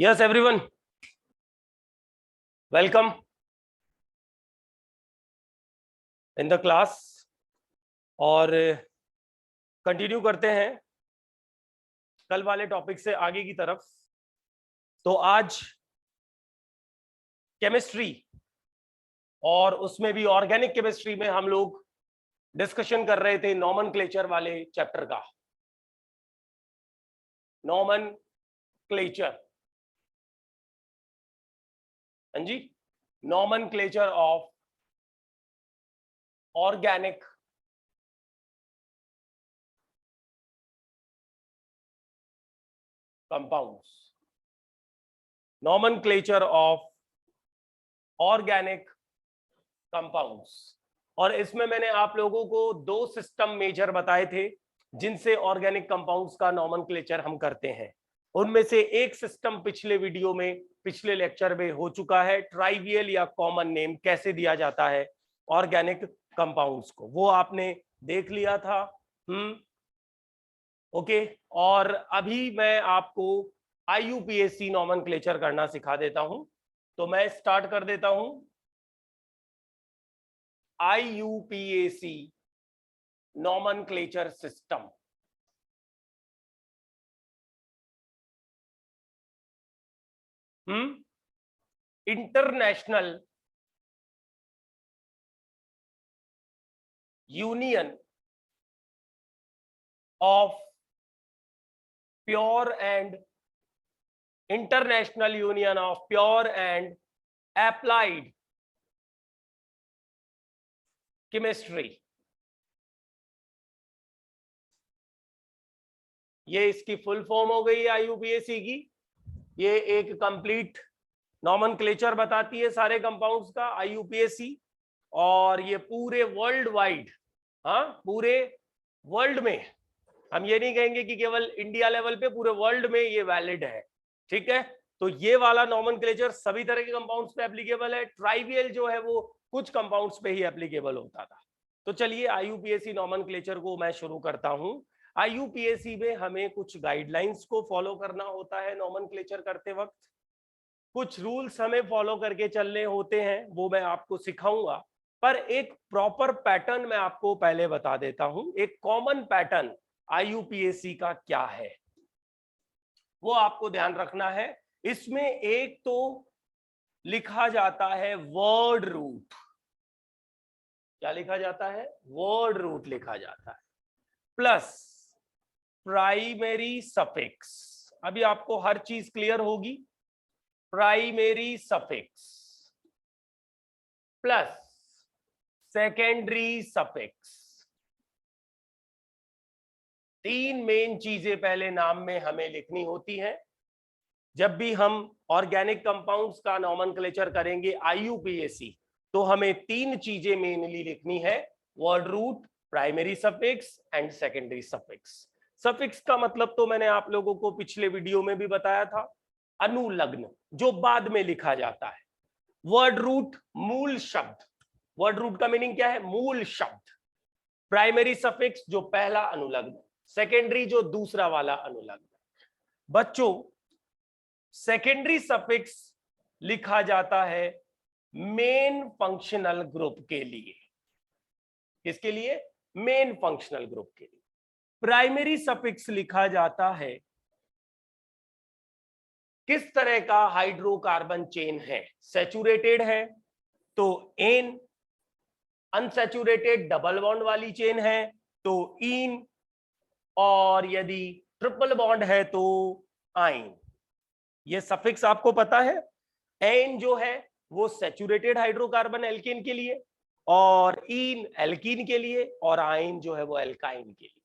Yes, everyone, welcome in the class और continue करते हैं कल वाले टॉपिक से आगे की तरफ। तो आज केमिस्ट्री और उसमें भी ऑर्गेनिक केमिस्ट्री में हम लोग डिस्कशन कर रहे थे नॉमेनक्लेचर वाले चैप्टर का। नॉमेनक्लेचर, हाँ जी, nomenclature of organic compounds, nomenclature of organic compounds. और इसमें मैंने आप लोगों को दो सिस्टम मेजर बताए थे जिनसे ऑर्गेनिक कंपाउंड्स का नॉमेनक्लेचर हम करते हैं। उनमें से एक सिस्टम पिछले वीडियो में, पिछले लेक्चर में हो चुका है, ट्राइवियल या कॉमन नेम कैसे दिया जाता है ऑर्गेनिक कंपाउंड्स को, वो आपने देख लिया था। ओके, और अभी मैं आपको IUPAC नॉमेनक्लेचर करना सिखा देता हूं। तो मैं स्टार्ट कर देता हूं। IUPAC nomenclature system। International union of pure and international union of pure and applied chemistry, ये इसकी फुल फॉर्म हो गई IUPAC की। ये एक कंप्लीट नॉमेनक्लेचर बताती है सारे कंपाउंड्स का IUPAC, और ये पूरे वर्ल्ड वाइड, हाँ पूरे वर्ल्ड में, हम ये नहीं कहेंगे कि केवल इंडिया लेवल पे, पूरे वर्ल्ड में ये वैलिड है। ठीक है, तो ये वाला नॉमेनक्लेचर सभी तरह के कंपाउंड्स पे एप्लीकेबल है। ट्राइवियल जो है वो कुछ कंपाउंड्स पे ही एप्लीकेबल होता था। तो चलिए IUPAC नॉमेनक्लेचर को मैं शुरू करता हूं। IUPAC में हमें कुछ गाइडलाइंस को फॉलो करना होता है नॉमेनक्लेचर करते वक्त, कुछ रूल्स हमें फॉलो करके चलने होते हैं, वो मैं आपको सिखाऊंगा। पर एक प्रॉपर पैटर्न मैं आपको पहले बता देता हूं। एक कॉमन पैटर्न IUPAC का क्या है वो आपको ध्यान रखना है। इसमें एक तो लिखा जाता है वर्ड रूट। क्या लिखा जाता है? वर्ड रूट लिखा जाता है, प्लस प्राइमरी सफिक्स। अभी आपको हर चीज क्लियर होगी। Primary suffix plus secondary suffix. तीन मेन चीजें पहले नाम में हमें लिखनी होती हैं। जब भी हम ऑर्गेनिक कंपाउंड्स का नॉमेनक्लेचर करेंगे IUPAC, तो हमें तीन चीजें मेनली लिखनी है: word root, primary suffix and secondary suffix. Suffix का मतलब तो मैंने आप लोगों को पिछले वीडियो में भी बताया था, अनुलग्न, जो बाद में लिखा जाता है। वर्ड रूट मूल शब्द, वर्ड रूट का मीनिंग क्या है? मूल शब्द। प्राइमरी सफिक्स जो पहला अनुलग्न, सेकेंडरी जो दूसरा वाला अनुलग्न। बच्चों, सेकेंडरी सफिक्स लिखा जाता है मेन फंक्शनल ग्रुप के लिए। किसके लिए? मेन फंक्शनल ग्रुप के लिए। प्राइमरी सफिक्स लिखा जाता है किस तरह का हाइड्रोकार्बन चेन है। सैचुरेटेड है तो एन, अनसैचुरेटेड डबल बॉन्ड वाली चेन है तो इन, और यदि ट्रिपल बॉन्ड है तो आइन। ये सफिक्स आपको पता है। एन जो है वो सैचुरेटेड हाइड्रोकार्बन एल्केन के लिए, और इन एल्कीन के लिए, और आइन जो है वो एल्काइन के लिए।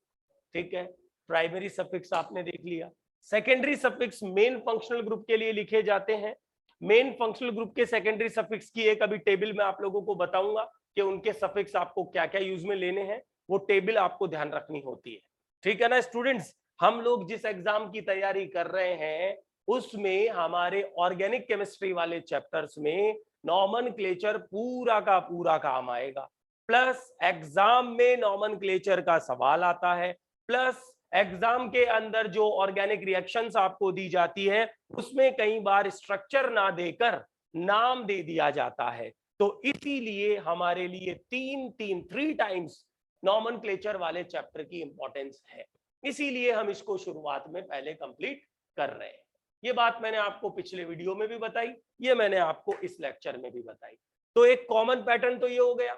ठीक है, प्राइमरी सफिक्स आपने देख लिया। Secondary suffix main functional group के लिए लिखे जाते हैं। मेन फंक्शनल ग्रुप के सेकेंडरी सफिक्स की एक अभी टेबल में आप लोगों को बताऊंगा कि उनके सफिक्स आपको क्या क्या यूज में लेने हैं। वो टेबल आपको ध्यान रखनी होती है। ठीक है ना स्टूडेंट्स? हम लोग जिस एग्जाम की तैयारी कर रहे हैं उसमें हमारे ऑर्गेनिक केमिस्ट्री वाले चैप्टर्स में नॉमेनक्लेचर पूरा का पूरा काम आएगा। प्लस एग्जाम में नॉमेनक्लेचर का सवाल आता है, प्लस एग्जाम के अंदर जो ऑर्गेनिक रिएक्शंस आपको दी जाती है उसमें कई बार स्ट्रक्चर ना देकर नाम दे दिया जाता है, तो इसीलिए हमारे लिए थ्री टाइम्स नॉमेनक्लेचर वाले चैप्टर की इंपॉर्टेंस है, इसीलिए हम इसको शुरुआत में पहले कंप्लीट कर रहे हैं। ये बात मैंने आपको पिछले वीडियो में भी बताई, ये मैंने आपको इस लेक्चर में भी बताई। तो एक कॉमन पैटर्न तो ये हो गया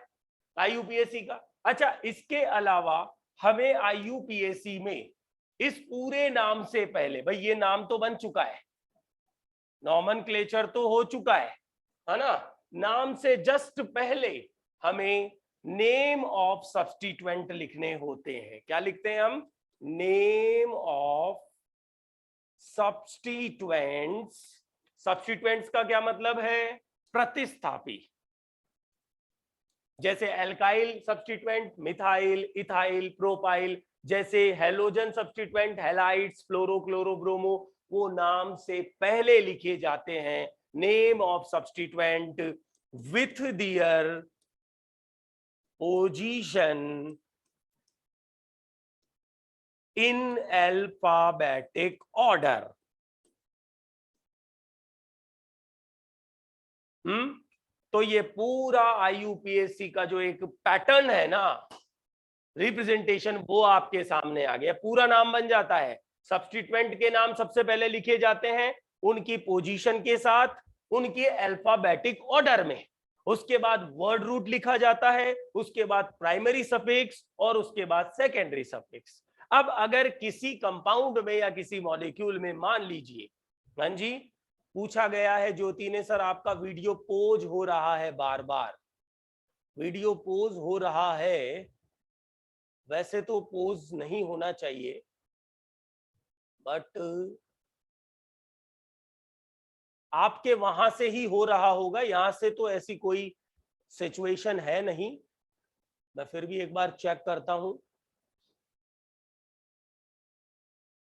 आईयूपीएससी का। अच्छा, इसके अलावा हमें आईयूपीएससी में इस पूरे नाम से पहले, भाई ये नाम तो बन चुका है, नॉमेनक्लेचर तो हो चुका है ना, नाम से जस्ट पहले हमें नेम ऑफ सब्स्टिट्यूएंट लिखने होते हैं। क्या लिखते हैं हम? Name of substituents. सब्स्टिट्यूएंट्स का क्या मतलब है? प्रतिस्थापी। जैसे alkyl substituent methyl, ethyl, propyl, जैसे हैलोजन सब्स्टिट्यूएंट हैलाइड्स, फ्लोरो, क्लोरो, ब्रोमो, वो नाम से पहले लिखे जाते हैं। Name of substituent with their position in alphabetic order. तो ये पूरा आईयूपीएससी का जो एक पैटर्न है ना, रिप्रेजेंटेशन, वो आपके सामने आ गया। पूरा नाम बन जाता है, सब्स्टिट्यूएंट के नाम सबसे पहले लिखे जाते हैं उनकी पोजीशन के साथ, उनके अल्फाबेटिक ऑर्डर में, उसके बाद वर्ड रूट लिखा जाता है, उसके बाद प्राइमरी सफिक्स और उसके बाद सेकेंडरी सफिक्स। अब अगर किसी कंपाउंड में या किसी मॉलिक्यूल में मान लीजिए, हाँ जी, पूछा गया है ज्योति ने, सर आपका वीडियो पोज हो रहा है, बार बार वीडियो पोज हो रहा है, वैसे तो पोज नहीं होना चाहिए, बट आपके वहां से ही हो रहा होगा, यहां से तो ऐसी कोई सिचुएशन है नहीं। मैं फिर भी एक बार चेक करता हूं।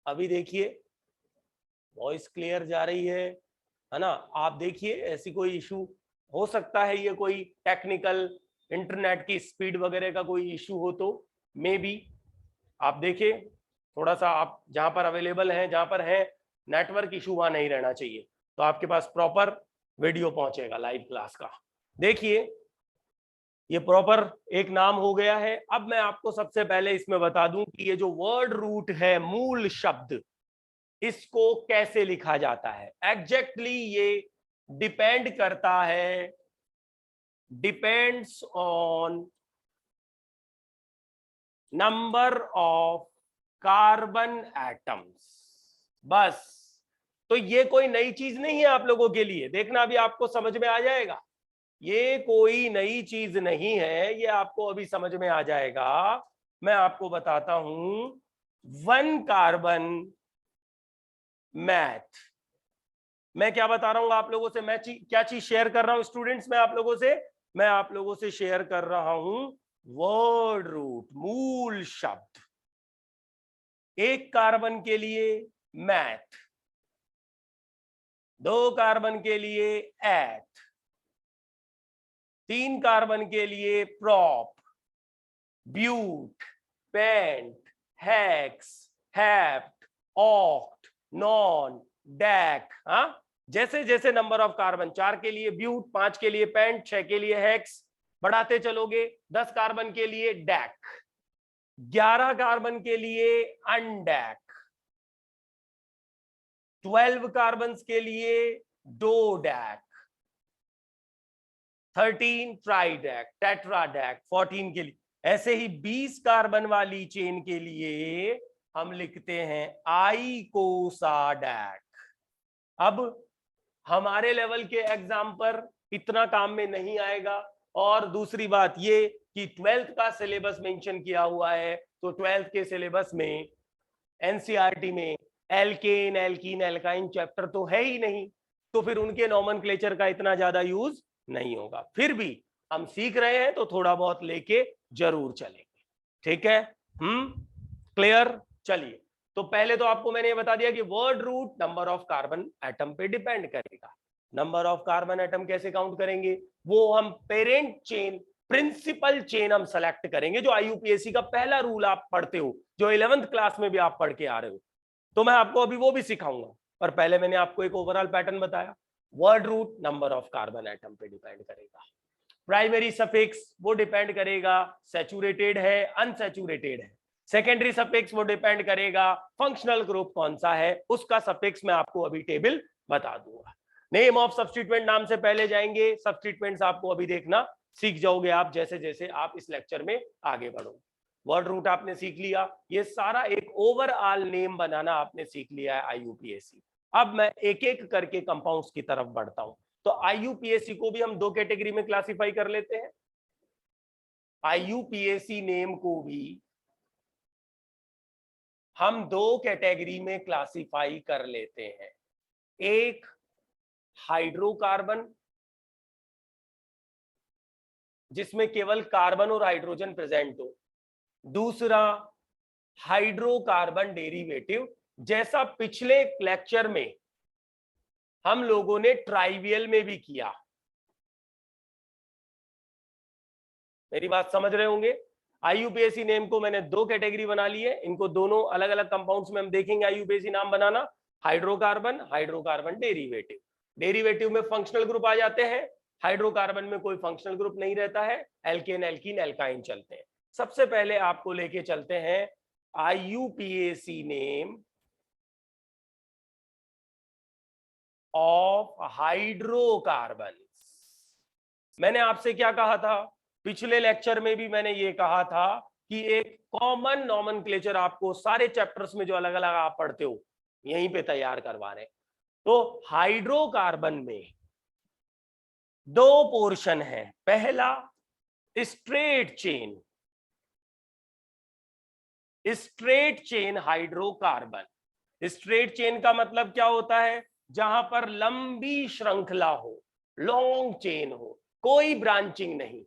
अभी देखिए वॉइस क्लियर जा रही है ना? आप देखिए, ऐसी कोई इशू हो सकता है, ये कोई टेक्निकल इंटरनेट की स्पीड वगैरह का कोई इशू हो तो मे बी आप देखिए, थोड़ा सा आप जहां पर अवेलेबल हैं, जहां पर है नेटवर्क इशू, वहां नहीं रहना चाहिए, तो आपके पास प्रॉपर वीडियो पहुंचेगा लाइव क्लास का। देखिए ये प्रॉपर एक नाम हो गया है। अब मैं आपको सबसे पहले इसमें बता दूं कि ये जो वर्ड रूट है, मूल शब्द, इसको कैसे लिखा जाता है एग्जैक्टली। ये डिपेंड करता है, depends on number of carbon atoms. बस, तो ये कोई नई चीज नहीं है आप लोगों के लिए, देखना अभी आपको समझ में आ जाएगा। ये कोई नई चीज नहीं है, ये आपको अभी समझ में आ जाएगा। मैं आपको बताता हूं, 1 कार्बन मैथ। मैं क्या बता रहा हूं आप लोगों से? मैं क्या चीज शेयर कर रहा हूं स्टूडेंट्स? मैं आप लोगों से शेयर कर रहा हूं वर्ड रूट, मूल शब्द। 1 कार्बन के लिए मैथ, 2 कार्बन के लिए एथ, 3 कार्बन के लिए prop, but, pent, hex, hept, oct, non, dec. हाँ, जैसे जैसे नंबर ऑफ कार्बन, 4 के लिए ब्यूट, 5 के लिए पेंट, 6 के लिए हेक्स, बढ़ाते चलोगे, 10 कार्बन के लिए डैक, 11 कार्बन के लिए अनडैक, 12 कार्बन के लिए डोडैक, 13 ट्राइडैक, टेट्राडैक, 14 के लिए, ऐसे ही 20 कार्बन वाली चेन के लिए हम लिखते हैं आइकोसाडैक। अब हमारे लेवल के एग्जाम पर इतना काम में नहीं आएगा। और दूसरी बात ये कि 12th का सिलेबस मेंशन किया हुआ है, तो 12th के सिलेबस में एनसीईआरटी में एल्केन, एल्कीन, एल्काइन चैप्टर तो है ही नहीं, तो फिर उनके नॉमेनक्लेचर का इतना ज्यादा यूज नहीं होगा। फिर भी हम सीख रहे हैं तो थोड़ा बहुत लेके जरूर चलेंगे, ठीक है? क्लियर? चलिए, तो पहले तो आपको मैंने ये बता दिया कि word root number of carbon atom पे डिपेंड करेगा। नंबर ऑफ कार्बन एटम कैसे काउंट करेंगे? वो हम पेरेंट चेन प्रिंसिपल चेन हम सेलेक्ट करेंगे, जो IUPAC का पहला रूल आप पढ़ते हो, जो 11th क्लास में भी आप पढ़ के आ रहे हो। तो मैं आपको अभी वो भी सिखाऊंगा, पर पहले मैंने आपको एक ओवरऑल पैटर्न बताया। Word root number of carbon atom पे डिपेंड करेगा। प्राइमरी सफिक्स वो डिपेंड करेगा सैचुरेटेड है अनसैचुरेटेड है। सेकेंडरी सफिक्स वो डिपेंड करेगा फंक्शनल ग्रुप कौन सा है, उसका सफिक्स मैं आपको अभी टेबल बता दूंगा। नेम ऑफ सब्स्टिट्यूएंट नाम से पहले जाएंगे, सब्स्टिट्यूएंट्स आपको अभी देखना सीख जाओगे आप जैसे जैसे आप इस लेक्चर में आगे बढ़ोगे। वर्ड रूट आपने सीख लिया, ये सारा एक ओवरऑल नेम बनाना आपने सीख लिया है IUPAC। अब मैं एक एक करके कंपाउंड्स की तरफ बढ़ता हूं। तो IUPAC को भी हम दो कैटेगरी में क्लासिफाई कर लेते हैं। IUPAC नेम को भी हम दो कैटेगरी में क्लासिफाई कर लेते हैं। एक हाइड्रोकार्बन, जिसमें केवल कार्बन और हाइड्रोजन प्रेजेंट हो। दूसरा हाइड्रोकार्बन डेरिवेटिव, जैसा पिछले लेक्चर में हम लोगों ने ट्राइवियल में भी किया। मेरी बात समझ रहे होंगे। IUPAC नेम को मैंने दो कैटेगरी बना ली है, इनको दोनों अलग अलग कंपाउंड्स में हम देखेंगे IUPAC नाम बनाना। Hydrocarbon, hydrocarbon derivative. डेरिवेटिव में फंक्शनल ग्रुप आ जाते हैं, हाइड्रोकार्बन में कोई फंक्शनल ग्रुप नहीं रहता है, एल्केन एल्कीन एल्काइन चलते हैं। सबसे पहले आपको लेके चलते हैं IUPAC नेम ऑफ हाइड्रोकार्बन। मैंने आपसे क्या कहा था पिछले लेक्चर में भी, मैंने ये कहा था कि एक कॉमन नॉमेनक्लेचर आपको सारे चैप्टर्स में जो अलग अलग आप पढ़ते हो यहीं पे तैयार करवा रहे हैं। तो हाइड्रोकार्बन में दो पोर्शन है। पहला straight chain, straight chain hydrocarbon. Straight chain का मतलब क्या होता है? जहां पर लंबी श्रृंखला हो, लॉन्ग चेन हो, कोई ब्रांचिंग नहीं।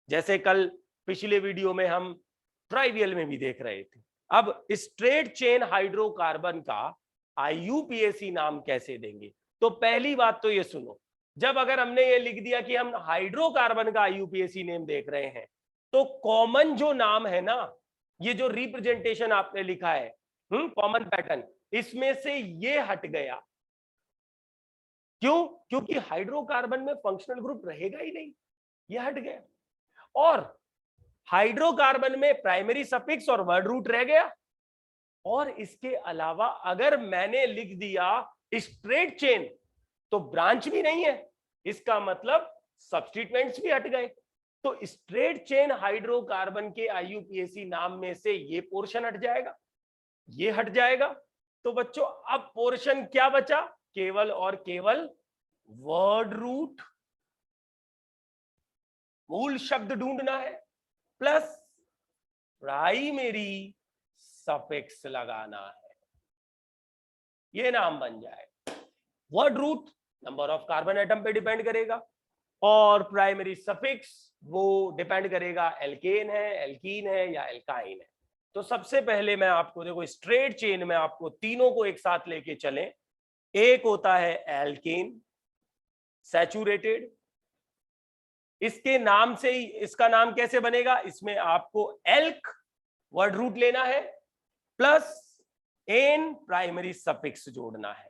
जैसे कल पिछले वीडियो में हम ट्राइवियल में भी देख रहे थे। अब स्ट्रेट चेन हाइड्रोकार्बन का IUPAC नाम कैसे देंगे? तो पहली बात तो ये सुनो, जब अगर हमने ये लिख दिया कि हम हाइड्रोकार्बन का IUPAC नेम देख रहे हैं, तो कॉमन जो नाम है ना, ये जो रिप्रेजेंटेशन आपने लिखा है कॉमन पैटर्न, इसमें से ये हट गया। क्यों? क्योंकि हाइड्रोकार्बन में फंक्शनल ग्रुप रहेगा ही नहीं, ये हट गया। और हाइड्रोकार्बन में प्राइमरी सफिक्स और वर्ड रूट रह गया। और इसके अलावा अगर मैंने लिख दिया स्ट्रेट चेन, तो ब्रांच भी नहीं है, इसका मतलब सब्स्टिट्यूएंट्स भी हट गए। तो स्ट्रेट चेन हाइड्रोकार्बन के IUPAC नाम में से ये पोर्शन हट जाएगा, ये हट जाएगा। तो बच्चों अब पोर्शन क्या बचा? केवल और केवल वर्ड रूट, मूल शब्द ढूंढना है, प्लस प्राइमरी सफिक्स लगाना है, ये नाम बन जाए। Word root number of carbon atom पे डिपेंड करेगा, और प्राइमरी सफिक्स वो डिपेंड करेगा एल्केन है, एल्कीन है या एल्काइन है। तो सबसे पहले मैं आपको देखो स्ट्रेट चेन में आपको तीनों को एक साथ लेके चलें। एक होता है एल्केन सैचुरेटेड, इसके नाम से ही इसका नाम कैसे बनेगा? इसमें आपको एल्क वर्ड रूट लेना है, प्लस एन प्राइमरी सफिक्स जोड़ना है।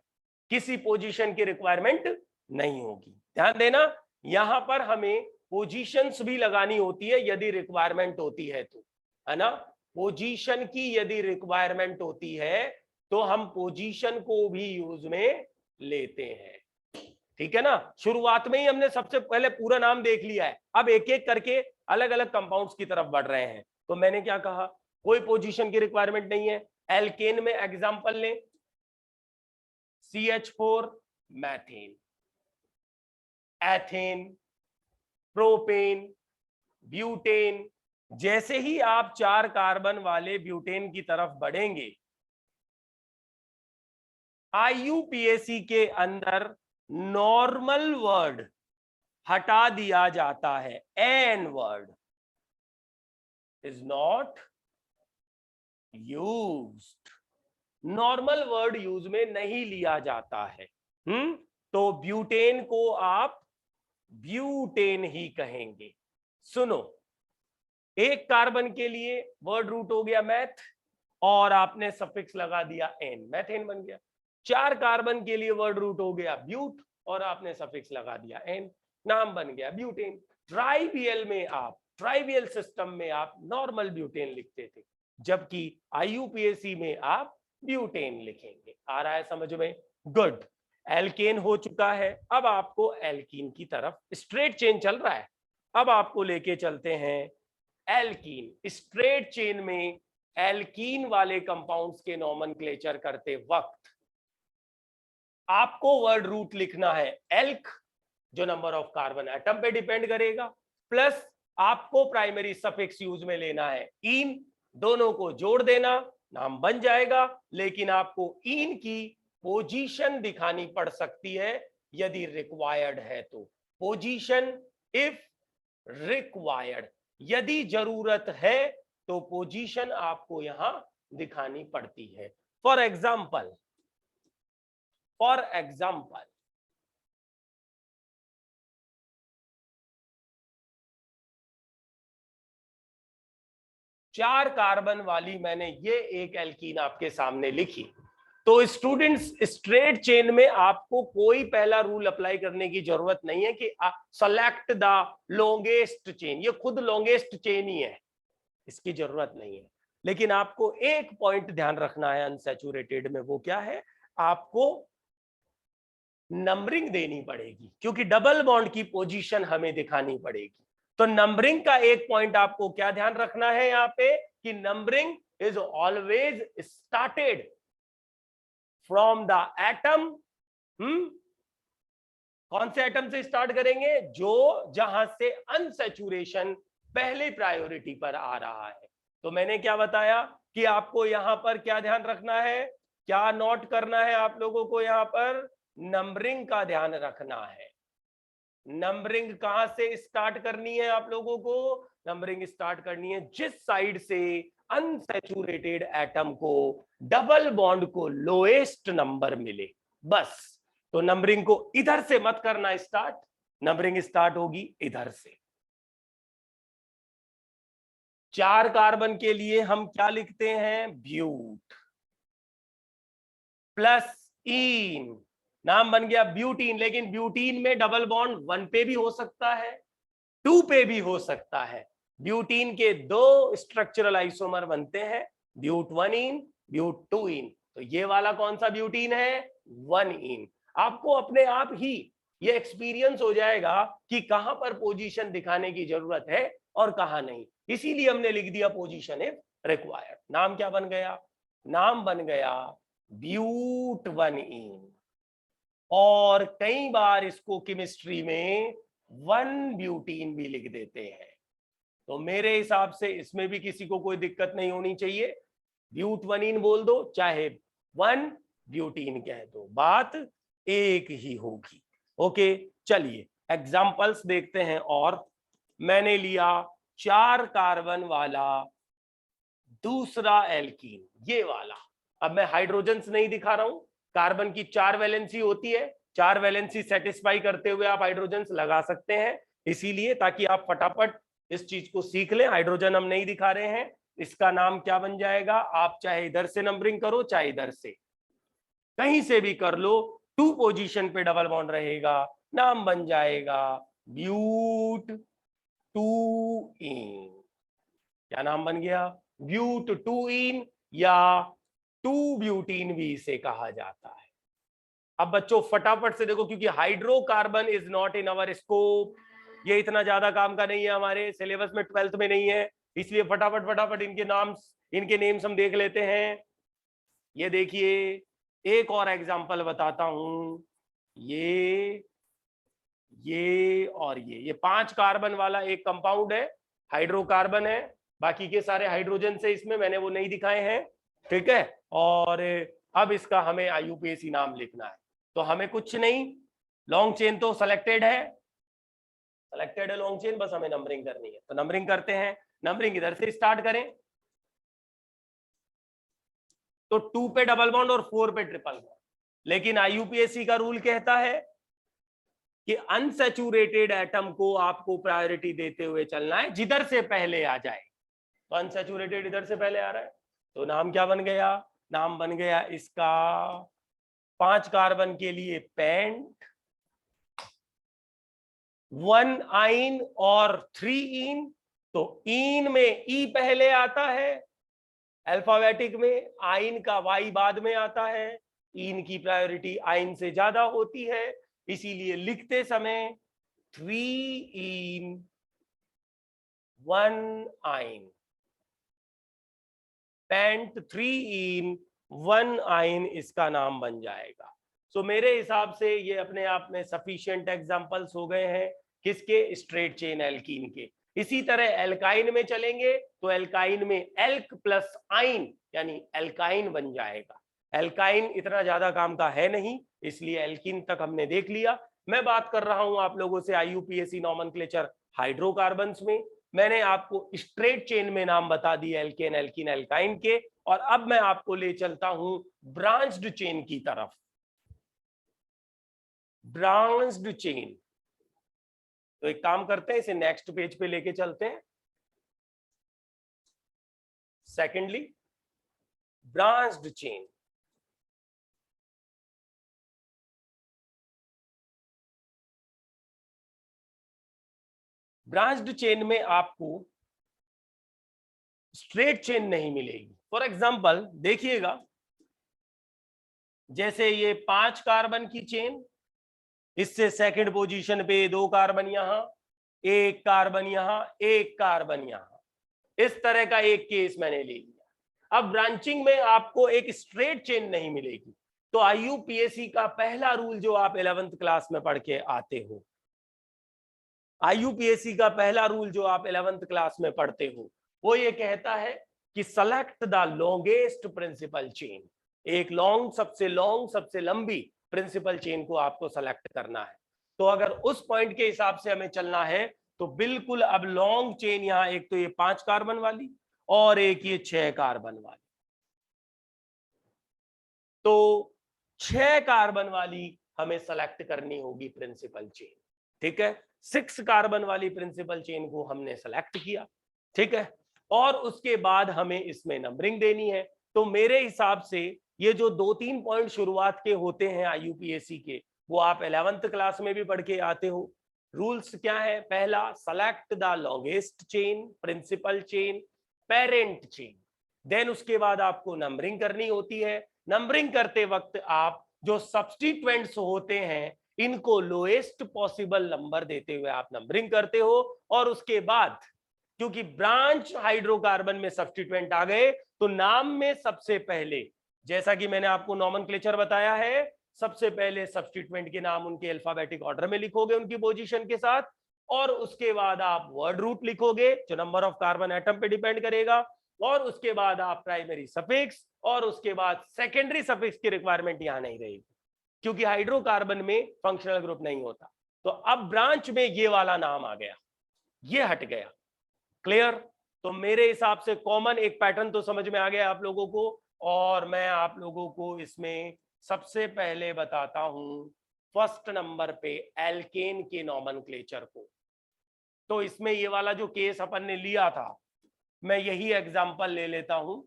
किसी पोजीशन की रिक्वायरमेंट नहीं होगी। ध्यान देना, यहां पर हमें पोजीशंस भी लगानी होती है यदि रिक्वायरमेंट होती है तो, है ना। पोजीशन की यदि रिक्वायरमेंट होती है तो हम पोजीशन को भी यूज में लेते हैं, ठीक है ना। शुरुआत में ही हमने सबसे पहले पूरा नाम देख लिया है, अब एक एक करके अलग अलग कंपाउंड्स की तरफ बढ़ रहे हैं। तो मैंने क्या कहा, कोई पोजीशन की रिक्वायरमेंट नहीं है। एल्केन में एग्जांपल लें, CH4 methane, ethane, propane, butane. जैसे ही आप 4 कार्बन वाले ब्यूटेन की तरफ बढ़ेंगे, IUPAC के अंदर नॉर्मल वर्ड हटा दिया जाता है। An word is not used, normal word use में नहीं लिया जाता है। तो ब्यूटेन को आप ब्यूटेन ही कहेंगे। सुनो, एक कार्बन के लिए वर्ड रूट हो गया मैथ और आपने सफिक्स लगा दिया एन, मैथेन बन गया। 4 कार्बन के लिए वर्ड रूट हो गया ब्यूट और आपने सफिक्स लगा दिया एन, नाम बन गया ब्यूटेन। ट्राइवियल में आप, ट्राइवियल सिस्टम में आप नॉर्मल ब्यूटेन लिखते थे, जबकि आईयूपीएसी में आप ब्यूटेन लिखेंगे। आ रहा है समझ में? गुड। एल्केन हो चुका है, अब आपको एल्कीन की तरफ, स्ट्रेट चेन चल रहा है, अब आपको लेके चलते हैं एल्कीन। स्ट्रेट चेन में एल्कीन वाले कंपाउंड्स के नॉमेनक्लेचर करते वक्त आपको वर्ड रूट लिखना है एल्क, जो नंबर ऑफ कार्बन एटम पे डिपेंड करेगा, प्लस आपको प्राइमरी सफिक्स यूज में लेना है इन, दोनों को जोड़ देना, नाम बन जाएगा। लेकिन आपको इन की पोजीशन दिखानी पड़ सकती है यदि रिक्वायर्ड है तो। पोजीशन इफ रिक्वायर्ड, यदि जरूरत है तो पोजीशन आपको यहां दिखानी पड़ती है। फॉर एग्जाम्पल, चार कार्बन वाली मैंने ये एक एल्कीन आपके सामने लिखी, तो स्टूडेंट्स स्ट्रेट चेन में आपको कोई पहला रूल अप्लाई करने की जरूरत नहीं है कि सेलेक्ट द लॉन्गेस्ट चेन, ये खुद लॉन्गेस्ट चेन ही है, इसकी जरूरत नहीं है। लेकिन आपको एक पॉइंट ध्यान रखना है अनसैचुरेटेड में, वो क्या है? आपको नंबरिंग देनी पड़ेगी, क्योंकि डबल बॉन्ड की पोजीशन हमें दिखानी पड़ेगी। तो नंबरिंग का एक पॉइंट आपको क्या ध्यान रखना है यहाँ पे, कि numbering is always started from the atom. कौन से एटम से स्टार्ट करेंगे? जो जहां से अनसैचुरेशन पहले प्रायोरिटी पर आ रहा है। तो मैंने क्या बताया कि आपको यहां पर क्या ध्यान रखना है, क्या नोट करना है आप लोगों को? यहां पर नंबरिंग का ध्यान रखना है। नंबरिंग कहां से स्टार्ट करनी है आप लोगों को? नंबरिंग स्टार्ट करनी है जिस साइड से अनसैचुरेटेड एटम को डबल बॉन्ड को लोएस्ट नंबर मिले, बस। तो नंबरिंग को इधर से मत करना स्टार्ट, नंबरिंग स्टार्ट होगी इधर से। 4 कार्बन के लिए हम क्या लिखते हैं? ब्यूट प्लस इन, नाम बन गया ब्यूटीन। लेकिन ब्यूटीन में डबल बॉन्ड 1 पे भी हो सकता है, 2 पे भी हो सकता है। ब्यूटीन के 2 स्ट्रक्चरल आइसोमर बनते हैं, ब्यूट 1 इन, ब्यूट 2 इन। तो ये वाला कौन सा ब्यूटीन है? 1 इन। आपको अपने आप ही ये एक्सपीरियंस हो जाएगा कि कहां पर पोजीशन दिखाने की जरूरत है और कहां नहीं। इसीलिए हमने लिख दिया पोजीशन इफ रिक्वायर्ड। नाम क्या बन गया? नाम बन गया ब्यूट 1 इन। और कई बार इसको केमिस्ट्री में 1 ब्यूटीन भी लिख देते हैं। तो मेरे हिसाब से इसमें भी किसी को कोई दिक्कत नहीं होनी चाहिए, ब्यूट 1 इन बोल दो चाहे 1 ब्यूटीन कह दो, बात एक ही होगी। ओके, चलिए एग्जांपल्स देखते हैं। और मैंने लिया 4 कार्बन वाला दूसरा एल्कीन, ये वाला। अब मैं हाइड्रोजन्स नहीं दिखा रहा हूं, कार्बन की 4 वैलेंसी होती है, 4 वैलेंसी सेटिस्फाई करते हुए आप हाइड्रोजन्स लगा सकते हैं, इसीलिए ताकि आप फटाफट इस चीज को सीख लें। हाइड्रोजन हम नहीं दिखा रहे हैं। इसका नाम क्या बन जाएगा? आप चाहे इधर से नंबरिंग करो चाहे इधर से, कहीं से भी कर लो, 2 पोजीशन पे डबल बॉन्ड रहेगा, नाम बन जाएगा ब्यूट 2 इन। क्या नाम बन गया? ब्यूट 2 इन, या 2 ब्यूटीन भी इसे कहा जाता है। अब बच्चों फटाफट से देखो, क्योंकि hydrocarbon is not in our scope, ये इतना ज्यादा काम का नहीं है, हमारे सिलेबस में 12th में नहीं है, इसलिए फटाफट फटाफट इनके नेम्स हम देख लेते हैं। ये देखिए, एक और एग्जांपल बताता हूं, ये और ये 5 कार्बन वाला एक कंपाउंड है, हाइड्रोकार्बन है, बाकी के सारे हाइड्रोजन से इसमें, मैंने वो नहीं दिखाए हैं, ठीक है। और अब इसका हमें आईयूपीएसी नाम लिखना है, तो हमें कुछ नहीं, लॉन्ग चेन तो सेलेक्टेड है लॉन्ग चेन, बस हमें नंबरिंग करनी है। तो नंबरिंग करते हैं, नंबरिंग इधर से स्टार्ट करें, तो 2 पे डबल बॉन्ड और 4 पे ट्रिपल बॉन्ड। लेकिन आईयूपीएसी का रूल कहता है कि अनसैचुरेटेड एटम को आपको प्रायोरिटी देते हुए चलना है, जिधर से पहले आ जाए। तो अनसैचुरेटेड इधर से पहले आ रहा है, तो नाम क्या बन गया? नाम बन गया इसका 5 कार्बन के लिए पेंट, 1 आइन और 3 इन। तो इन में ई पहले आता है अल्फाबेटिक में, आइन का वाई बाद में आता है। इन की प्रायोरिटी आइन से ज्यादा होती है, इसीलिए लिखते समय 3 इन 1 आइन, पेंट 3 इन 1 आइन इसका नाम बन जाएगा। सो मेरे हिसाब से ये अपने आप में सफिशिएंट एग्जांपल्स हो गए हैं किसके? स्ट्रेट चेन एल्कीन के। इसी तरह एल्काइन में चलेंगे तो एल्काइन में एल्क प्लस आइन यानी एल्काइन बन जाएगा। एल्काइन इतना ज्यादा काम का है नहीं, इसलिए एल्कीन तक हमने देख लिया। मैं बात कर रहा हूं आप लोगों से आईयूपीएसी नॉमेनक्लेचर हाइड्रोकार्बन्स में। मैंने आपको स्ट्रेट चेन में नाम बता दिए एल्केन, एल्कीन, एल्काइन के, और अब मैं आपको ले चलता हूं ब्रांच्ड चेन की तरफ। ब्रांच्ड चेन, तो एक काम करते हैं, इसे नेक्स्ट पेज पे लेके चलते हैं। Secondly, branched chain. Branched chain में आपको स्ट्रेट चेन नहीं मिलेगी। फॉर एग्जांपल देखिएगा, जैसे ये 5 कार्बन की चेन, इससे सेकंड पोजीशन पे 2 कार्बन यहां, 1 कार्बन यहां, 1 कार्बन यहां, इस तरह का एक केस मैंने ले लिया। अब ब्रांचिंग में आपको एक स्ट्रेट चेन नहीं मिलेगी। तो आईयूपीएसी का पहला रूल जो आप 11th क्लास में पढ़ के आते हो, आईयूपीएसी का पहला रूल जो आप 11th क्लास में पढ़ते हो, वो ये कहता है कि select the longest principal chain. एक लॉन्ग, सबसे लंबी प्रिंसिपल चेन को आपको सेलेक्ट करना है। तो अगर उस पॉइंट के हिसाब से हमें चलना है तो बिल्कुल अब लॉन्ग चेन यहां, एक तो ये 5 कार्बन वाली और एक ये 6 कार्बन वाली, तो 6 कार्बन वाली हमें सेलेक्ट करनी होगी प्रिंसिपल चेन। ठीक है, 6 कार्बन वाली प्रिंसिपल चेन को हमने सेलेक्ट किया। ठीक है, और उसके बाद हमें इसमें नंबरिंग देनी है। तो मेरे हिसाब से ये जो 2-3 पॉइंट शुरुआत के होते हैं आईयूपीएसी के, वो आप 11th क्लास में भी पढ़ के आते हो। रूल्स क्या है? पहला, select the longest chain, principal chain, parent chain. Then उसके बाद आपको नंबरिंग करनी होती है। नंबरिंग करते वक्त आप जो सब्स्टिट्यूएंट्स होते हैं इनको लोएस्ट पॉसिबल नंबर देते हुए आप नंबरिंग करते हो। और उसके बाद क्योंकि ब्रांच हाइड्रोकार्बन में सब्स्टिट्यूएंट आ गए, तो नाम में सबसे पहले, जैसा कि मैंने आपको नॉमेनक्लेचर बताया है, सबसे पहले सब्स्टिट्यूएंट के नाम उनके अल्फाबेटिक ऑर्डर में लिखोगे उनकी पोजीशन के साथ, और उसके बाद आप वर्ड रूट लिखोगे जो नंबर ऑफ कार्बन एटम पे डिपेंड करेगा, और उसके बाद आप प्राइमरी सफिक्स, और उसके बाद सेकेंडरी सफिक्स की रिक्वायरमेंट यहां नहीं रहेगी क्योंकि हाइड्रोकार्बन में फंक्शनल ग्रुप नहीं होता। तो अब ब्रांच में ये वाला नाम आ गया, ये हट गया। क्लियर? तो मेरे हिसाब से कॉमन एक पैटर्न तो समझ में आ गया आप लोगों को, और मैं आप लोगों को इसमें सबसे पहले बताता हूं फर्स्ट नंबर पे एल्केन के नॉमेनक्लेचर को। तो इसमें ये वाला जो केस अपन ने लिया था, मैं यही एग्जांपल ले लेता हूं।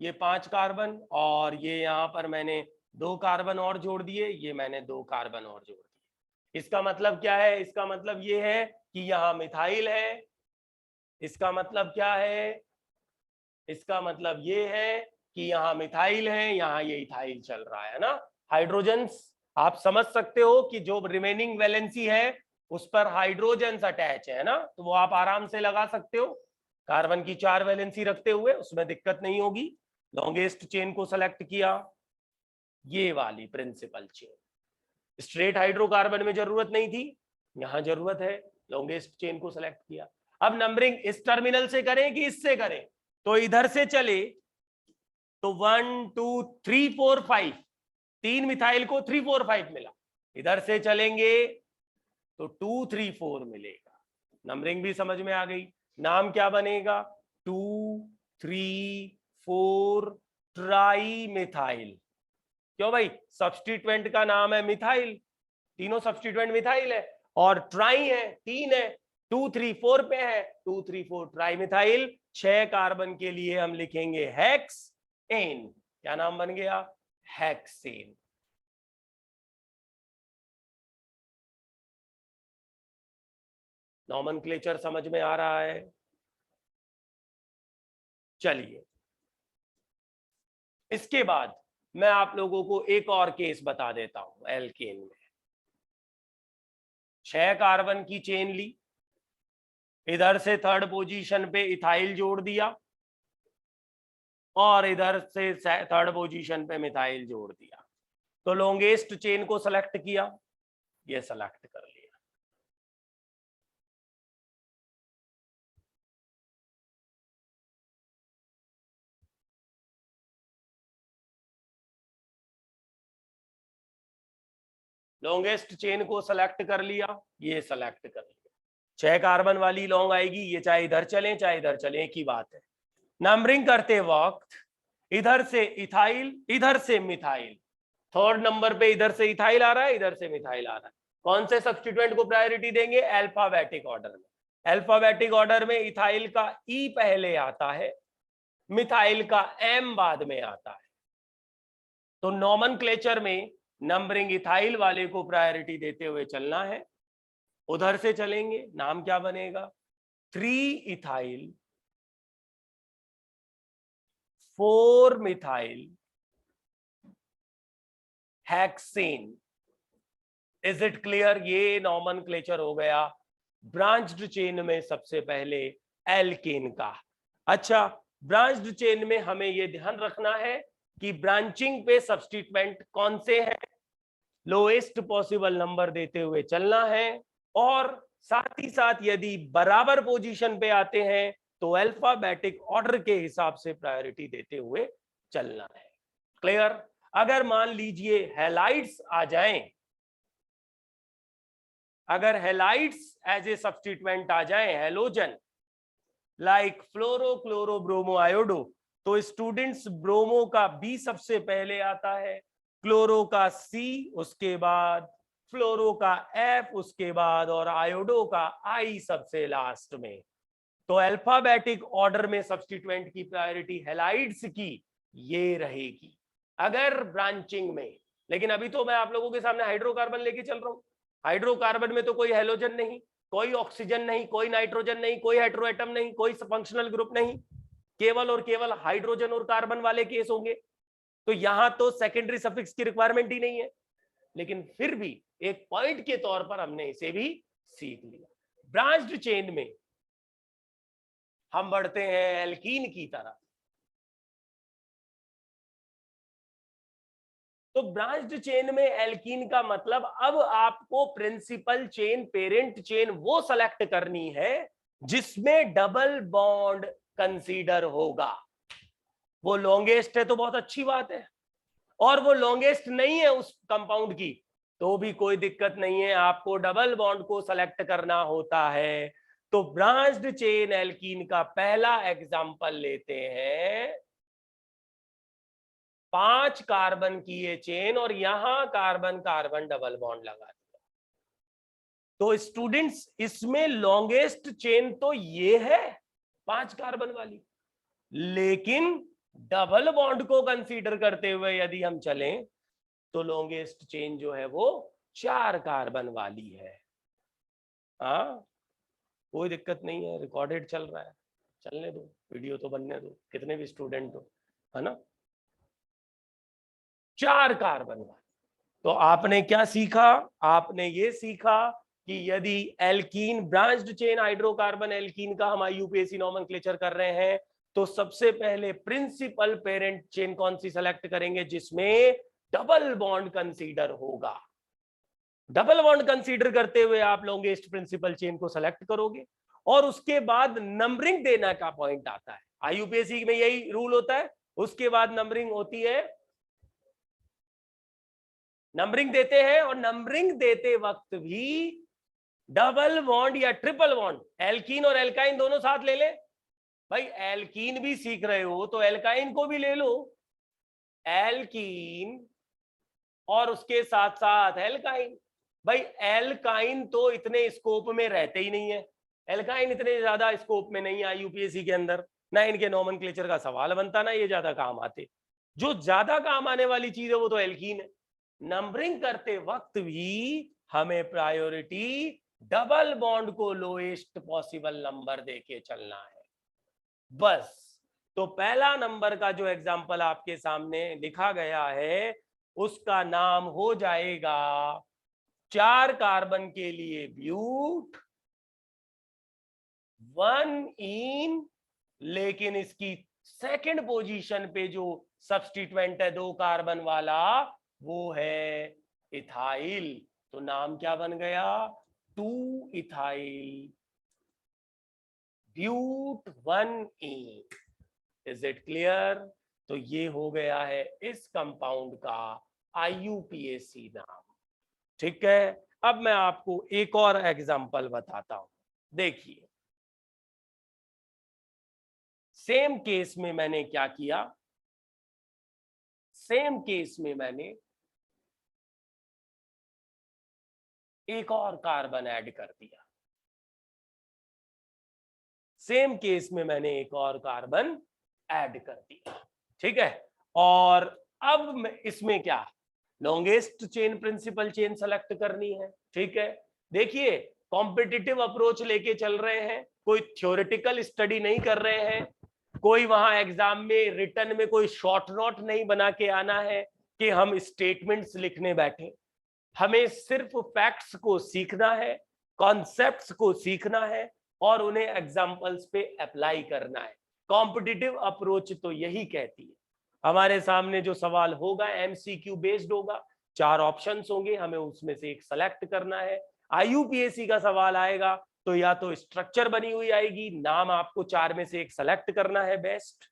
ये 5 कार्बन और ये यहां पर मैंने 2 कार्बन और जोड़ दिए, ये मैंने 2 कार्बन और जोड़ दिए। इसका मतलब क्या है? इसका मतलब ये है कि यहाँ मिथाइल है। इसका मतलब क्या है? इसका मतलब ये है कि यहाँ मिथाइल है, यहाँ ये इथाइल चल रहा है ना। हाइड्रोजन्स आप समझ सकते हो कि जो रिमेनिंग वैलेंसी है उस पर हाइड्रोजन्स अटैच है ना, तो वो आप आराम से लगा सकते हो। कार्बन की 4 वैलेंसी रखते हुए उसमें दिक्कत नहीं होगी। लॉन्गेस्ट चेन को सेलेक्ट किया, ये वाली प्रिंसिपल चेन। स्ट्रेट हाइड्रोकार्बन में जरूरत नहीं थी, यहां जरूरत है, लॉन्गेस्ट चेन को सेलेक्ट किया। अब नंबरिंग इस टर्मिनल से करें कि इससे करें? तो इधर से चले तो 1 2 3 4 5, 3 मिथाइल को 3 4 5 मिला। इधर से चलेंगे तो 2 3 4 मिलेगा। नंबरिंग भी समझ में आ गई। नाम क्या बनेगा? 2 3 4 ट्राई मिथाइल। क्यों भाई? सब्स्टिट्यूएंट का नाम है मिथाइल, तीनों सब्स्टिट्यूएंट मिथाइल है, और ट्राई है, 3 है, 2 3 4 पे है, 2 3 4 ट्राई मिथाइल। 6 कार्बन के लिए हम लिखेंगे हेक्सेन। क्या नाम बन गया? हेक्सेन। नॉमेनक्लेचर समझ में आ रहा है? चलिए, इसके बाद मैं आप लोगों को एक और केस बता देता हूं। एल्केन में 6 कार्बन की चेन ली, इधर से थर्ड पोजीशन पे इथाइल जोड़ दिया, और इधर से थर्ड पोजीशन पे मिथाइल जोड़ दिया। तो लॉन्गेस्ट चेन को सेलेक्ट किया, ये सेलेक्ट कर लिया। लॉन्गेस्ट चेन को सेलेक्ट कर लिया, ये सेलेक्ट कर लिया। 6 कार्बन वाली लॉन्ग आएगी, ये चाहे इधर चलें चाहे इधर चलें, एक ही बात है। नंबरिंग करते वक्त इधर से इथाइल, इधर से मिथाइल, थर्ड नंबर पे इधर से इथाइल आ रहा है, इधर से मिथाइल आ रहा है। कौन से सब्स्टिट्यूएंट को प्रायोरिटी देंगे? अल्फाबेटिक ऑर्डर में। अल्फाबेटिक ऑर्डर में इथाइल का ई पहले आता है, मिथाइल का एम बाद में आता है। तो नॉमेनक्लेचर में नंबरिंग इथाइल वाले को प्रायोरिटी देते हुए चलना है। उधर से चलेंगे, नाम क्या बनेगा? 3 ethyl 4 methyl hexane. Is it clear? ये नॉमेनक्लेचर हो गया ब्रांच्ड चेन में सबसे पहले एल्केन का। अच्छा, ब्रांच्ड चेन में हमें ये ध्यान रखना है कि ब्रांचिंग पे सब्स्टिट्यूएंट कौन से हैं, लोएस्ट पॉसिबल नंबर देते हुए चलना है, और साथ ही साथ यदि बराबर पोजीशन पे आते हैं तो अल्फाबेटिक ऑर्डर के हिसाब से प्रायोरिटी देते हुए चलना है। क्लियर? अगर मान लीजिए हैलाइड्स आ जाएं, अगर हैलाइड्स एज ए सब्स्टिट्यूएंट आ जाएं, halogen like fluoro chloro bromo iodo, तो स्टूडेंट्स ब्रोमो का बी सबसे पहले आता है, क्लोरो का सी, उसके बाद फ्लोरो का एफ, उसके बाद और आयोडो का आई सबसे लास्ट में। तो अल्फाबेटिक ऑर्डर में सब्स्टिट्यूएंट की प्रायोरिटी हैलाइड्स की ये रहेगी अगर ब्रांचिंग में। लेकिन अभी तो मैं आप लोगों के सामने हाइड्रोकार्बन लेके चल रहा हूं। हाइड्रोकार्बन में तो कोई हैलोजन नहीं, कोई ऑक्सीजन नहीं, कोई नाइट्रोजन नहीं, कोई हेटेरोएटम नहीं, कोई फंक्शनल ग्रुप नहीं, केवल और केवल हाइड्रोजन और कार्बन वाले केस होंगे। तो यहां तो सेकेंडरी सफिक्स की रिक्वायरमेंट ही नहीं है, लेकिन फिर भी एक पॉइंट के तौर पर हमने इसे भी सीख लिया। ब्रांच्ड चेन में हम बढ़ते हैं एल्कीन की तरफ। तो ब्रांच्ड चेन में एल्कीन का मतलब अब आपको प्रिंसिपल चेन, पेरेंट चेन वो सेलेक्ट करनी है जिसमें डबल बॉन्ड कंसीडर होगा। वो लॉन्गेस्ट है तो बहुत अच्छी बात है, और वो लॉन्गेस्ट नहीं है उस कंपाउंड की तो भी कोई दिक्कत नहीं है, आपको डबल बॉन्ड को सेलेक्ट करना होता है। तो ब्रांच्ड चेन एल्कीन का पहला एग्जांपल लेते हैं, 5 कार्बन की ये चेन और यहां कार्बन कार्बन डबल बॉन्ड लगा दिया। तो स्टूडेंट्स इसमें लॉन्गेस्ट चेन तो ये है 5 कार्बन वाली, लेकिन डबल बॉन्ड को कंसीडर करते हुए यदि हम चलें तो लॉन्गेस्ट चेन जो है वो 4 कार्बन वाली है। हाँ, कोई दिक्कत नहीं है, रिकॉर्डेड चल रहा है, चलने दो, वीडियो तो बनने दो, कितने भी स्टूडेंट हो, है ना। 4 कार्बन वाली। तो आपने क्या सीखा? आपने ये सीखा कि यदि alkene, branched chain hydrocarbon alkene का हम आईयूपीएसी नॉमेनक्लेचर कर रहे हैं तो सबसे पहले प्रिंसिपल पेरेंट चेन कौन सी सेलेक्ट करेंगे जिसमें डबल बॉन्ड कंसीडर होगा। डबल बॉन्ड कंसीडर करते हुए आप लॉन्गेस्ट प्रिंसिपल चेन को सेलेक्ट करोगे, और उसके बाद नंबरिंग देना का पॉइंट आता है। आईयूपीएसी में यही रूल होता है, उसके बाद नंबरिंग होती है। नंबरिंग देते हैं और नंबरिंग देते वक्त भी डबल बॉन्ड या ट्रिपल बॉन्ड, एल्कीन और एल्काइन दोनों साथ ले ले। भाई एल्कीन भी सीख रहे हो तो एल्काइन को भी ले लो। एल्कीन और उसके साथ साथ एल्काइन। भाई एल्काइन तो इतने स्कोप में रहते ही नहीं है, एल्काइन इतने ज्यादा स्कोप में नहीं है यूपीएससी के अंदर, ना इनके नॉमेनक्लेचर का सवाल बनता, ना ये ज्यादा काम आते। जो ज्यादा काम आने वाली चीज है वो तो एल्कीन है। नंबरिंग करते वक्त भी हमें प्रायोरिटी डबल बॉन्ड को लोएस्ट पॉसिबल नंबर देके चलना है बस। तो पहला नंबर का जो एग्जांपल आपके सामने लिखा गया है उसका नाम हो जाएगा 4 कार्बन के लिए ब्यूट 1 लेकिन इसकी सेकंड पोजीशन पे जो सब्स्टिट्यूएंट है 2 कार्बन वाला वो है इथाइल। तो नाम क्या बन गया 2 ethyl but 1 is it clear. तो ये हो गया है इस कंपाउंड का आईयूपीएसी नाम। ठीक है, अब मैं आपको एक और एग्जांपल बताता हूं। देखिए सेम केस में मैंने क्या किया, सेम केस में मैंने एक और कार्बन ऐड कर दिया, सेम केस में मैंने एक और कार्बन ऐड कर दिया। ठीक है, और अब इसमें क्या longest chain principal chain select करनी है। ठीक है, देखिए कॉम्पिटिटिव अप्रोच लेके चल रहे हैं, कोई थ्योरेटिकल स्टडी नहीं कर रहे हैं, कोई वहां एग्जाम में रिटर्न में कोई शॉर्ट नोट नहीं बना के आना है कि हम स्टेटमेंट्स लिखने बैठे। हमें सिर्फ फैक्ट्स को सीखना है, कॉन्सेप्ट्स को सीखना है और उन्हें एग्जाम्पल्स पे अप्लाई करना है। कॉम्पिटिटिव अप्रोच तो यही कहती है। हमारे सामने जो सवाल होगा एमसीक्यू बेस्ड होगा, 4 ऑप्शंस होंगे, हमें उसमें से एक सेलेक्ट करना है। आईयूपीएसी का सवाल आएगा तो या तो स्ट्रक्चर बनी हुई आएगी, नाम आपको 4 में से एक सेलेक्ट करना है बेस्ट,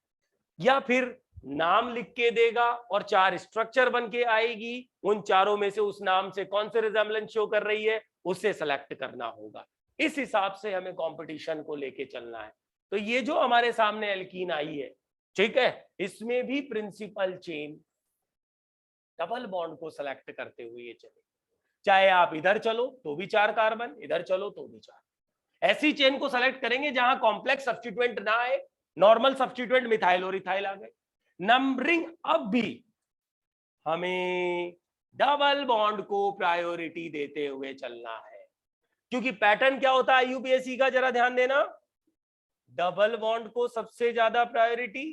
या फिर नाम लिख के देगा और 4 स्ट्रक्चर बन के आएगी, उन चारों में से उस नाम से कौन से रिजेम्बलेंस शो कर रही है उसे सेलेक्ट करना होगा। इस हिसाब से हमें कंपटीशन को लेके चलना है। तो ये जो हमारे सामने एल्कीन आई है, ठीक है, इसमें भी प्रिंसिपल चेन डबल बॉन्ड को सेलेक्ट करते हुए चले, चाहे आप इधर चलो तो भी 4 कार्बन, इधर चलो तो भी 4। ऐसी चेन को सेलेक्ट करेंगे जहां कॉम्प्लेक्स सब्स्टिट्यूएंट ना आए, नॉर्मल सब्स्टिट्यूएंट मिथाइल और इथाइल आ गए। नंबरिंग अब भी हमें डबल बॉन्ड को प्रायोरिटी देते हुए चलना है, क्योंकि पैटर्न क्या होता है यूपीएससी का, जरा ध्यान देना। डबल बॉन्ड को सबसे ज्यादा प्रायोरिटी,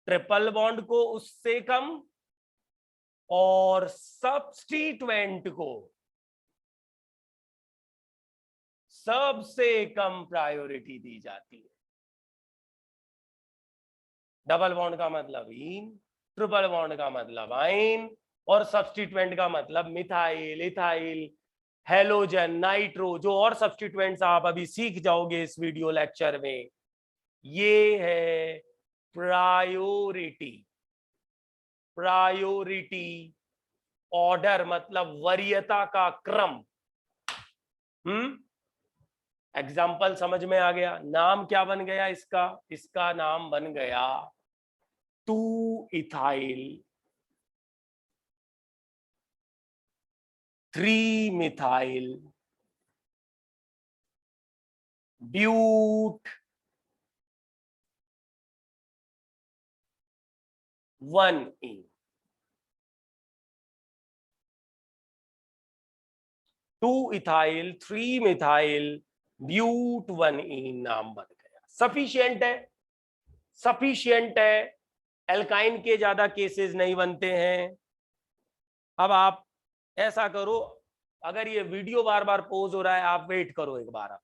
ट्रिपल बॉन्ड को उससे कम, और सब्स्टिट्यूएंट को सबसे कम प्रायोरिटी दी जाती है। डबल बॉन्ड का मतलब इन, ट्रिपल बॉन्ड का मतलब आइन, और सब्स्टिट्यूएंट का मतलब मिथाइल, इथाइल, हेलोजन, नाइट्रो, जो और सब्स्टिट्यूएंट्स आप अभी सीख जाओगे इस वीडियो लेक्चर में। ये है प्रायोरिटी। प्रायोरिटी ऑर्डर मतलब वरीयता का क्रम। एग्जाम्पल समझ में आ गया। नाम क्या बन गया इसका, इसका नाम बन गया 2 ethyl 3 methyl but 1 2 ethyl 3 methyl but 1 नाम बन गया। सफिशिएंट है, सफिशिएंट है, एल्काइन के ज्यादा केसेस नहीं बनते हैं। अब आप ऐसा करो, अगर ये वीडियो बार बार पोज हो रहा है आप वेट करो एक बार,